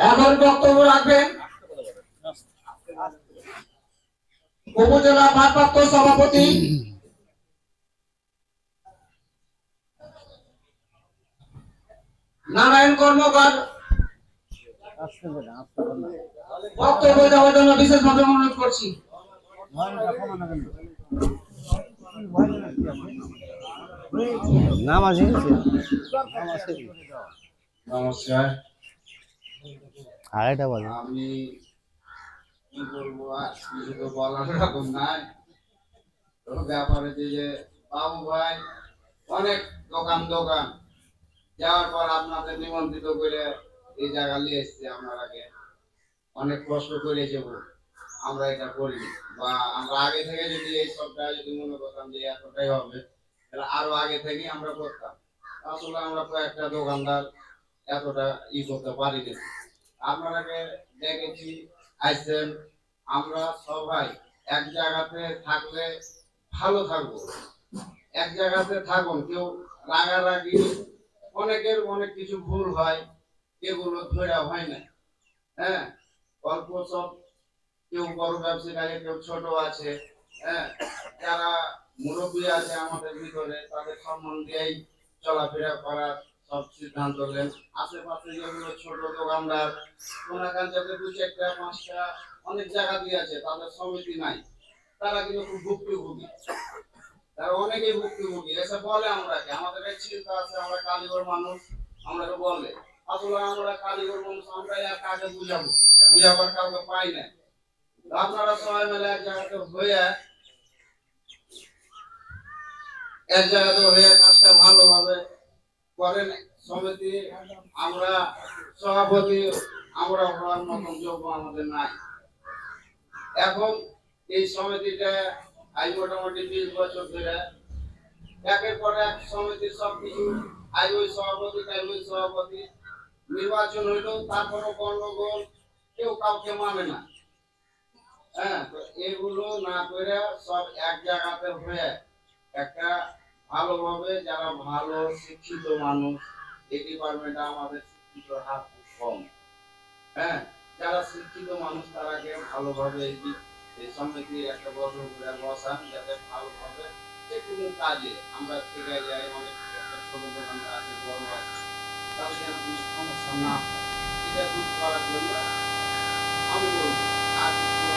এখন বক্তব্য রাখবেন উপজেলা ভারপ্রাপ্ত সভাপতি নারায়ণ কর্মকার। বক্তব্য দেওয়ার জন্য বিশেষভাবে অনুরোধ করছি। নমস্কার। আমি কি বলবো, কিছু তো বলার রকম নাই। ব্যাপারে যে বাবু ভাই অনেক দোকান যাওয়ার পর আপনাদের নিমন্ত্রিত করে এই জায়গা নিয়ে এসছে। আপনারাকে অনেক কষ্ট করে যাব, আমরা এটা করি বা আমরা আগে থেকে যদি এই সবটা যদি মনে করতাম যে এতটাই হবে, তাহলে আরো আগে থেকে আমরা করতাম। আসলে আমরা কয়েকটা দোকানদার এতটা করতে পারিনি। আপনারাকে দেখেছি, আসছেন, আমরা সবাই এক জায়গাতে থাকলে ভালো থাকবো। এক জায়গাতে থাকুন, কেউ রাগারাগি, অনেকের অনেক কিছু ভুল হয়, এগুলো ধরা হয় না। হ্যাঁ, অল্প সব, কেউ বড় ব্যবসায়ী আছে, কেউ ছোট আছে, হ্যাঁ, যারা মুরব্বী আছে আমাদের ভিতরে, তাদের সম্মান দিয়েই চলাফেরা করার সব সিদ্ধান্ত নেন। আশেপাশে যেগুলো ছোট দোকানদার, কোনাকাঞ্চাতে দু চারটা পাঁচটা অনেক জায়গা দিয়ে আছে, তাদের সমিতি নাই, তারা কিন্তু খুব ভুক্তভোগী। তারা অনেকেই ভুক্তভোগী এসে বলে আমরাকে, আমাদের এই চিন্তা আছে, আমরা কালীগড় মানুষ, আমরাকে বলে আসলে আমরা কালীগড় মানুষ, আমরা আর কাকে বুঝাবার কাউকে পাই না। আপনারা সবাই মিলে এক জায়গাতে হয়ে কাজটা ভালোভাবে করেন। সমিতি আমরা সভাপতি আমরা হওয়ার মতন যোগ্য আমাদের নাই। এখন এই সমিতিটা আজ মোটামুটি 20 বছর ধরে একের পর এক সমিতির সবকিছু, আজ ওই সভাপতি কাল ওই সভাপতি, নির্বাচন হইল, তারপরও গন্ডগোল, কেউ কাউকে মানে না। হ্যাঁ, তো এগুলো না করে সব এক জায়গাতে হয়ে একটা ভালোভাবে, যারা ভালো শিক্ষিত মানুষ, এই ডিপার্টমেন্টে আমাদের শিক্ষিত হার খুব কম। হ্যাঁ, যারা শিক্ষিত মানুষ তারাকে ভালোভাবে এই সমিতি একটা গঠন করে বসান, যাতে ভালোভাবে যে কোনো কাজে আমরা থেকে যাই, অনেক একটা ছোট দোকানদার আছে, বড় আছে, তাদের যেন কোনো সমস্যা না হয়, এটা দূর করার জন্য আমি বলবো। আর কিছু